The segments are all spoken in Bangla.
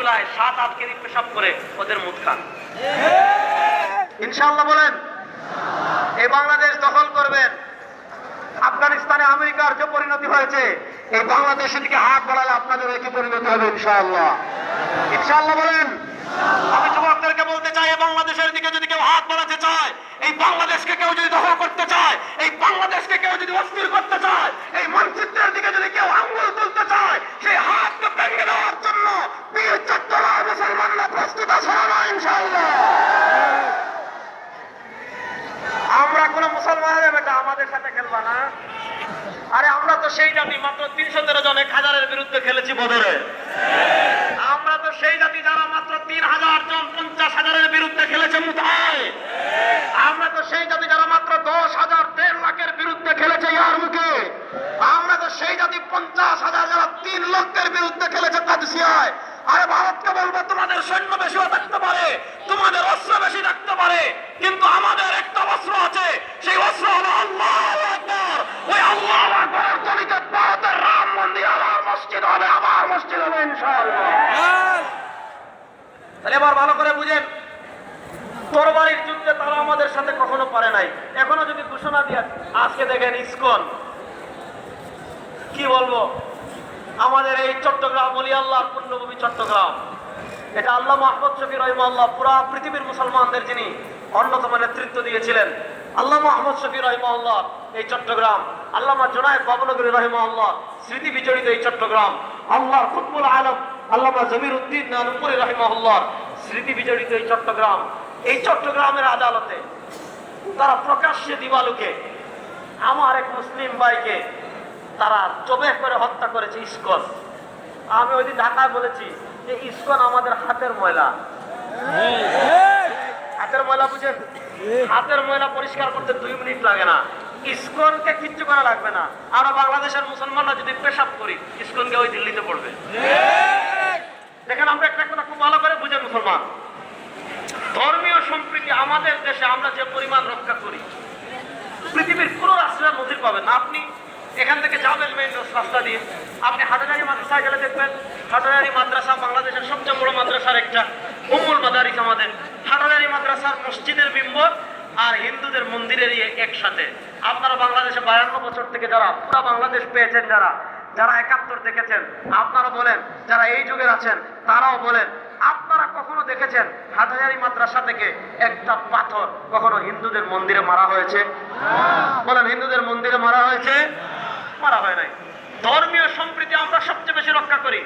চুলায় 7-8 কেজি পেশাব করে ওদের মুখ খান। ইনশাআল্লাহ বলেন। এই বাংলাদেশ দখল করবেন। আফগানিস্তানে আমেরিকার যে পরিণতি হয়েছে, এই বাংলাদেশের দিকে হাত বাড়ালে আপনাদের একই পরিণতি হবে ইনশাআল্লাহ। ইনশাআল্লাহ বলেন। আমি যুবকদেরকে বলতে চাই, এই বাংলাদেশের দিকে যদি কেউ হাত বাড়াতে চায়, এই বাংলাদেশকে কেউ যদি দখল করতে চায়, এই বাংলাদেশকে কেউ যদি অস্থির করতে চায়, এই মানচিত্রের দিকে যদি কেউ আঙ্গুল তুলতে চায়, সেই হাতকে ভেঙে দেওয়ার জন্য বীর চট্টগ্রাম মুসলমানরা প্রস্তুত আছে না ইনশাআল্লাহ। আমরা কোন মুসলমানের বেটা আমাদের সাথে খেলবা না? আরে আমরা তো সেই জাতি, মাত্র 313 জন 1000-এর বিরুদ্ধে খেলেছি বদরে। আমরা তো সেই জাতি যারা মাত্র 3000 জন 50,000-এর বিরুদ্ধে খেলেছে মুতায়। আমরা তো সেই জাতি যারা মাত্র 10,000 1.5 লাখের বিরুদ্ধে খেলেছে ইয়ারমুকে। আমরা তো সেই জাতি 50,000 যারা 3 লক্ষের বিরুদ্ধে খেলেছে কাদসিয়ায়। আরে ভারতকে বলবো, তোমাদের সৈন্য বেশিও থাকতে পারে, তোমাদের অস্ত্র বেশি থাকতে পারে, কিন্তু আমাদের একটা অস্ত্র আছে, সেই অস্ত্র হলো আল্লাহু আকবার। ওই আল্লাহু আকবার তরিকে ভারতের রাম মন্দির আমার মসজিদ হবে, আমার মসজিদ হবে ইনশাআল্লাহ। তাহলে এবার ভালো করে বুঝেন, তরবারির যুদ্ধে তারা আমাদের সাথে কখনো পারে নাই। এখনো যদি ঘোষণা দিয়ে, আজকে দেখেন ইসকন কি বলবো, আমাদের এই চট্টগ্রাম ওলি আল্লাহর পুণ্যভূমি চট্টগ্রাম, এটা আল্লামা আহমদ শফী রাহিমাহুল্লাহ পুরা পৃথিবীর মুসলমানদের যিনি অন্যতম নেতৃত্ব দিয়েছিলেন, আল্লামা আহমদ শফী রাহিমাহুল্লাহ এই চট্টগ্রাম, আল্লামা জুনায়েদ বাবনগরী রাহিমাহুল্লাহ স্মৃতি বিজড়িত এই চট্টগ্রাম, আল্লাহর কুতুবুল আলম আল্লামা জমিরউদ্দিন নানুপুরী রাহিমাহুল্লাহ স্মৃতি বিজড়িত এই চট্টগ্রাম। এই চট্টগ্রামের আদালতে তারা প্রকাশ্যে দিবালুকে আমার এক মুসলিম ভাইকে তারা জবে করে হত্যা করেছে ইসকন। আমি ওই দিন ঢাকায় বলেছি যে ইসকন আমাদের হাতের ময়লা। হাতের ময়লা বুঝেন? হাতের ময়লা পরিষ্কার করতে 2 মিনিট লাগে না, ইসকনকে কিচ্ছু করা লাগবে না। আমরা বাংলাদেশের মুসলমানরা যদি পেশাব করি, ইসকনকে ওই দিল্লিতে পড়বে। দেখেন, আমরা একটা কথা খুব ভালো করে বুঝেন মুসলমান, ধর্মীয় সম্প্রীতি আমাদের দেশে আমরা যে পরিমাণ রক্ষা করি, পৃথিবীর কোন রাষ্ট্রের নজির পাবেন না। আপনি এখান থেকে যাবেন মেইন রাস্তা দিয়ে, আপনি হাটাজারি মাদ্রাসায় গেলে দেখবেন, হাটাজারি মাদ্রাসা বাংলাদেশের সবচেয়ে বড় মাদ্রাসার একটা, উম্মুল মাদারিস আমাদের। হাটাজারি মাদ্রাসার মসজিদের মিম্বর আর হিন্দুদের মন্দিরের একসাথে। আপনারা বাংলাদেশে 52 বছর থেকে যারা পুরো বাংলাদেশ পেয়েছেন, যারা 71 দেখেছেন, আপনারা বলেন, যারা এই যুগের আছেন তারাও বলেন, আপনারা কখনো দেখেছেন হাটাজারি মাদ্রাসা থেকে একটা পাথর কখনো হিন্দুদের মন্দিরে মারা হয়েছে? বলেন, হিন্দুদের মন্দিরে মারা হয়েছে? মারা হয় নাই। ধর্মীয় সম্প্রীতি আমরা সবচেয়ে বেশি রক্ষা করি।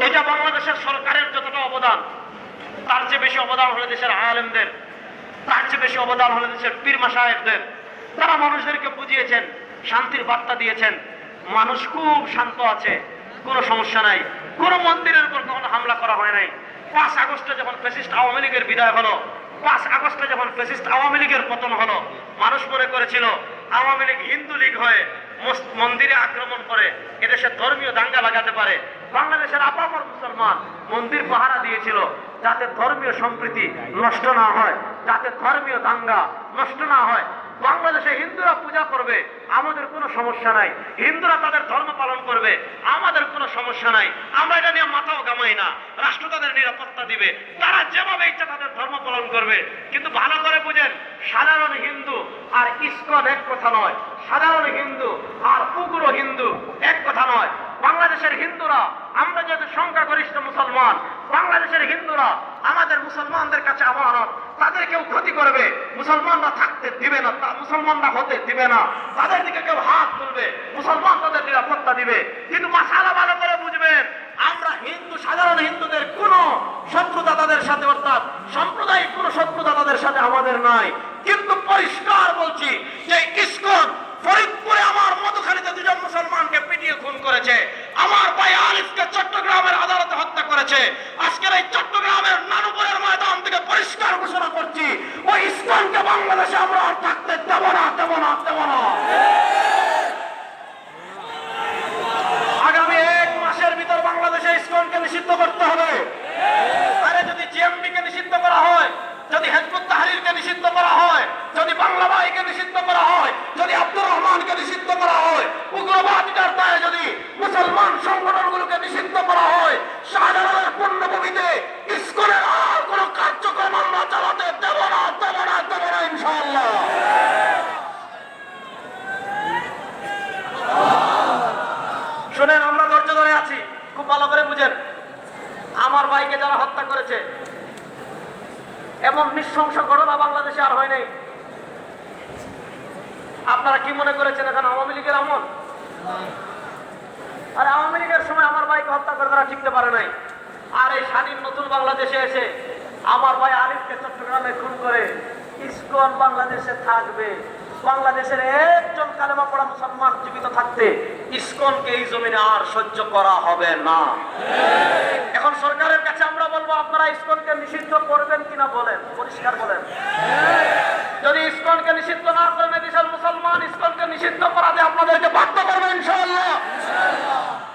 এটা বাংলাদেশের সরকারের যতটা অবদান, তার চেয়ে বেশি অবদান হলো দেশের আলেমদের, তার চেয়ে বেশি অবদান হলো দেশের পীর মাশায়েখদের। তারা মানুষদেরকে বুঝিয়েছেন, শান্তির বার্তা দিয়েছেন, মানুষ খুব শান্ত আছে, কোনো সমস্যা নাই, কোনো মন্দিরের উপর কখনো হামলা করা হয় নাই। 5 আগস্টে যখন ফ্যাসিস্ট আওয়ামী লীগের বিদায় হলো, 5 আগস্টে যখন ফ্যাসিস্ট আওয়ামী লীগের পতন হলো, মানুষ মনে করেছিল আওয়ামী লীগ হিন্দু লীগ হয়ে মন্দিরে আক্রমণ করে এদেশে ধর্মীয় দাঙ্গা লাগাতে পারে। বাংলাদেশের আপামর মুসলমান মন্দির পাহারা দিয়েছিল যাতে ধর্মীয় সম্প্রীতি নষ্ট না হয়, যাতে ধর্মীয় দাঙ্গা নষ্ট না হয়। বাংলাদেশে হিন্দুরা পূজা করবে, আমাদের কোনো সমস্যা নাই, হিন্দুরা তাদের ধর্ম পালন করবে, আমাদের কোনো সমস্যা নাই, আমরা এটা নিয়ে মাথাও ঘামাই না। রাষ্ট্র তাদের নিরাপত্তা দিবে, তারা যেভাবে ইচ্ছা তাদের ধর্ম পালন করবে। কিন্তু ভালো করে বুঝেন, সাধারণ হিন্দু আর ইসকন এক কথা নয়, সাধারণ হিন্দু আর উগ্র হিন্দু এক কথা নয়। বাংলাদেশের হিন্দুরা, আমরা যেহেতু সংখ্যাগরিষ্ঠ মুসলমান, বাংলাদেশের হিন্দুরা আমাদের মুসলমানদের কাছে আমানত, তাদের কেউ ক্ষতি করবে মুসলমানরা থাকতে দিবে না, মুসলমানরা হতে দিবে না, তাদের দিকে কেউ হাত তুলবে, মুসলমান তাদের নিরাপত্তা দিবে। কিন্তু মাসালা ভালো করে বুঝবেন, আমরা হিন্দু, সাধারণ হিন্দুদের কোন শত্রুতা তাদের সাথে, অর্থাৎ সাম্প্রদায়িক কোন শত্রুতা তাদের সাথে আমাদের নাই। কিন্তু পরিষ্কার বলছি যে ইসকন ফরিদপুরে আমার মধুখালীতে 2 জন মুসলমানকে পিটিয়ে খুন করেছে, আমার ভাই আরিফকে চট্টগ্রামের আদালতে হত্যা করেছে। আজকের এই চট্টগ্রামের নানুপুরের ময়দান থেকে পরিষ্কার ঘোষণা করছি, ওই ইসকনকে বাংলাদেশে আমরা আর থাকতে দেব না, দেব না, দেব না। আগামী 1 মাসের ভিতর বাংলাদেশে ইসকনকে নিষিদ্ধ করতে হবে। আরে যদি জিএমবিকে নিষিদ্ধ করা হয়, যদি হিজবুত তাহরিরকে নিষিদ্ধ করা হয়, যদি বাংলা ভাইকে নিষিদ্ধ করা হয়, যদি আব্দুর রহমানকে নিষিদ্ধ করা হয়, উগ্রবাদিতার দায়ে যদি মুসলমান সংগঠনগুলোকে নিষিদ্ধ করা হয়, আমরা ধৈর্য ধরে আছি। খুব ভালো করে বুঝেন, আমার ভাইকে যারা হত্যা করেছে, এমন নৃশংস ঘটনা বাংলাদেশে আর হয় নাই। আপনারা কি মনে করেছেন এখন আওয়ামী লীগের আমল? আর আওয়ামী লীগের সময় আমার ভাইকে হত্যা করে তারা টিকতে পারে নাই। আর এই স্বাধীন নতুন বাংলাদেশে এসে আমার ভাই আলিফকে চট্টগ্রামে খুন করে ইসকন বাংলাদেশে থাকবে। বাংলাদেশের একজন কালেমা পড়া মুসলমান জীবিত থাকতে ইসকনকে এই জমিনে আর সহ্য করা হবে না। এখন সরকারের কাছে আমরা বলবো, আপনারা ইসকনকে নিষিদ্ধ করবেন কিনা বলেন, পরিষ্কার বলেন। যদি ইসকনকে নিষিদ্ধ না করেন, দেশের মুসলমান ইসকনকে নিষিদ্ধ করাতে আপনাদেরকে বাধ্য করবে ইনশাআল্লাহ।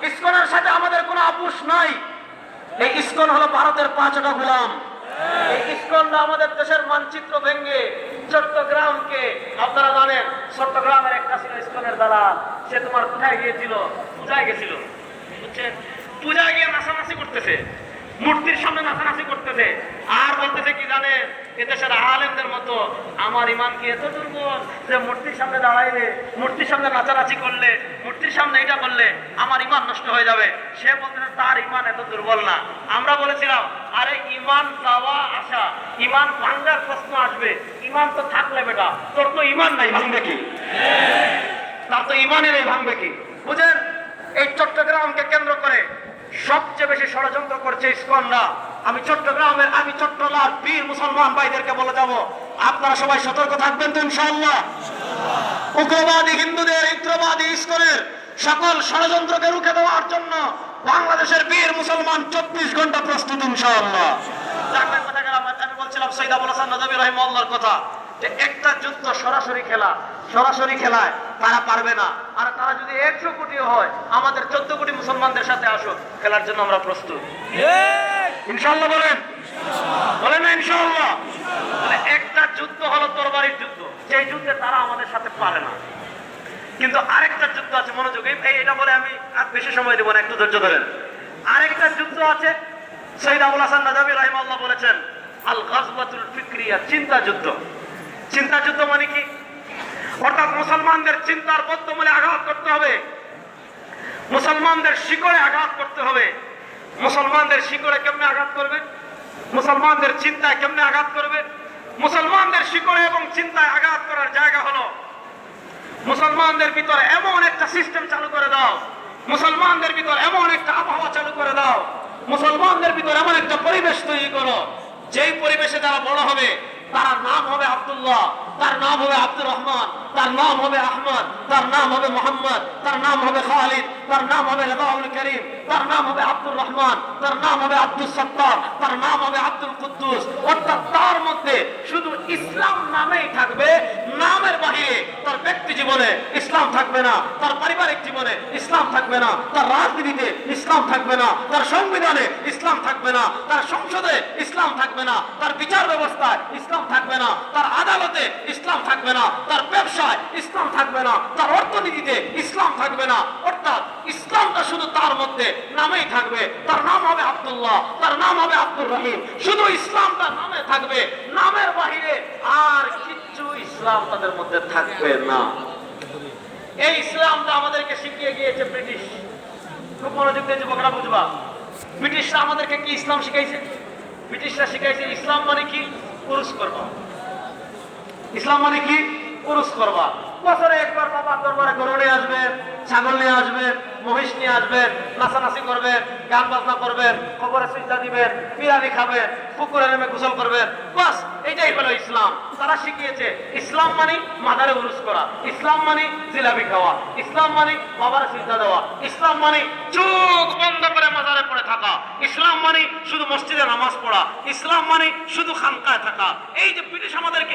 ইসকনের সাথে আমাদের কোনো আপোষ নাই। এই ইসকন হলো ভারতের 5টা গোলাম। এই ইসকনরা আমাদের দেশের মানচিত্র ভেঙে চট্টগ্রামকে, আপনারা জানেন চট্টগ্রামের একটা ছিল ইসকনের দালাল। সে তোমার কোথায় গিয়েছিল? পূজায় গেছিল, বুঝছেন? পূজায় গিয়ে নাচানাচি করতেছে, মূর্তির সামনে নাচানাচি করতেছে, আর বলতেছে কি জানেন, এদেশের আলেমদের মতো আমার ইমান কি এত দুর্বল যে মূর্তির সামনে দাঁড়াইলে, মূর্তির সামনে নাচানাচি করলে, মূর্তির সামনে এটা করলে আমার ইমান নষ্ট হয়ে যাবে। সে বলতেছে তার ইমান এত দুর্বল না। আমরা বলেছিলাম, আরে ইমান যাওয়া আসা, ইমান ভাঙ্গার প্রশ্ন আসবে, ইমান তো থাকলে বেটা, তোর তো ইমান নাই, ভাঙবে কি? তার তো ইমানের এই ভাঙবে কি? বুঝেন, এই চট্টগ্রামকে কেন্দ্র করে সবচেয়ে বেশি ষড়যন্ত্র করছে ইসকনরা। আমি চট্টগ্রামের, আমি চট্টলার বীর মুসলমান ভাইদেরকে বলে যাব, আপনারা সবাই সতর্ক থাকবেন তো ইনশাআল্লাহ। উগ্রবাদী হিন্দুদের, উগ্রবাদী ইসকনের সকল ষড়যন্ত্রকে রুখে দেওয়ার জন্য বাংলাদেশের বীর মুসলমান 24 ঘন্টা প্রস্তুত ইনশাআল্লাহ। আমি বলছিলাম সৈয়দ আবুল হাসান নদভী রাহিমাহুল্লাহর কথা, যে একটা যুদ্ধ সরাসরি খেলায় তারা পারবে না। আর তারা যদি 100 কোটি হয়, আমাদের 14 কোটি মুসলমানদের সাথে আসুক, খেলার জন্য আমরা প্রস্তুত ইনশাআল্লাহ। বলেন বলেন না ইনশাআল্লাহ? একটা যুদ্ধ হলো তরবারির যুদ্ধ, সেই যুদ্ধে তারা আমাদের সাথে পারে না। কিন্তু আরেকটা যুদ্ধ আছে, মনোযোগ, এটা বলে আমি আর বেশি সময় দেব না, একটু ধৈর্য ধরেন। আরেকটা যুদ্ধ আছে, সৈয়দ আবুল হাসান নদভী রাহিমাহুল্লাহ বলেছেন, আল গাজওয়াতুল ফিকরিয়া, চিন্তা যুদ্ধ। চিন্তা যুদ্ধ মানে কি? অর্থাৎ মুসলমানদের চিন্তার বদ্ধমূলে আঘাত করতে হবে, মুসলমানদের শিকড়ে আঘাত করতে হবে। মুসলমানদের শিকড়ে কেমনে আঘাত করবে? মুসলমানদের চিন্তায় কেমনে আঘাত করবে? মুসলমানদের শিকড়ে এবং চিন্তায় আঘাত করার জায়গা হলো মুসলমানদের ভিতরে এমন একটা সিস্টেম চালু করে দাও, মুসলমানদের ভিতরে এমন একটা আবহাওয়া চালু করে দাও, মুসলমানদের ভিতরে এমন একটা পরিবেশ তৈরি করো, যেই পরিবেশে যারা বড় হবে তার নাম হবে আব্দুল্লাহ, তার নাম হবে আব্দুর রহমান, তার নাম হবে আহমদ, তার নাম হবে মোহাম্মদ, তার নাম হবে খালিদ, তার নাম হবে রেজাউল করিম, তার নাম হবে আব্দুর রহমান, তার নাম হবে আব্দুল সত্তার, তার নাম হবে আব্দুল কুদ্দুস। অর্থাৎ তার মধ্যে শুধু ইসলাম নামেই থাকবে, নামের বাহিরে তার ব্যক্তি জীবনে ইসলাম থাকবে না, তার পারিবারিক জীবনে ইসলাম থাকবে না, তার রাজনীতিতে ইসলাম থাকবে না, তার সংবিধানে ইসলাম থাকবে না, তার সংসদে ইসলাম থাকবে না, তার বিচার ব্যবস্থায় ইসলাম থাকবে না, তার আদালতে ইসলাম থাকবে না, তার ব্যবসায় ইসলাম থাকবে না, তার অর্থনীতিতে ইসলাম থাকবে না। অর্থাৎ ইসলামটা শুধু তার মধ্যে নামেই থাকবে, তার নাম হবে আব্দুল্লাহ, তার নাম হবে আব্দুর রহিম, শুধু ইসলামটা নামে থাকবে, নামের বাহিরে আর কিচ্ছু ইসলাম তাদের মধ্যে থাকবে না। এই ইসলামটা আমাদেরকে শিখিয়ে গিয়েছে ব্রিটিশ। খুব মনোযোগ দিয়ে যুবকরা বুঝবা, ব্রিটিশরা আমাদেরকে কি ইসলাম শিখাইছে? ব্রিটিশরা শিখাইছে ইসলাম মানে কি? পুরুষ করবা। ইসলাম মানে কি? পুরুষ করবা। বছরে একবার বাবার দরবারে গরু নিয়ে আসবেন, ছাগল নিয়ে আসবেন, মহিষ নিয়ে আসবেন, নাচানাচি করবেন, গান বাজনা করবেন, কবরে সিজদা দিবেন, বিরিয়ানি খাবেন, পুকুরে নেমে গোসল করবেন, বাস এটাই হলো ইসলাম। তারা শিখিয়েছে ইসলাম মানে মাদারে উরুস করা, ইসলাম মানে জিলাপি খাওয়া, ইসলাম মানে বাবার সিজদা দেওয়া, ইসলাম মানে চোখ বন্ধ করে মাজারে পড়ে থাকা, ইসলাম মানে শুধু মসজিদে নামাজ পড়া, ইসলাম মানে শুধু খানকায় থাকা। এই যে ব্রিটিশ আমাদেরকে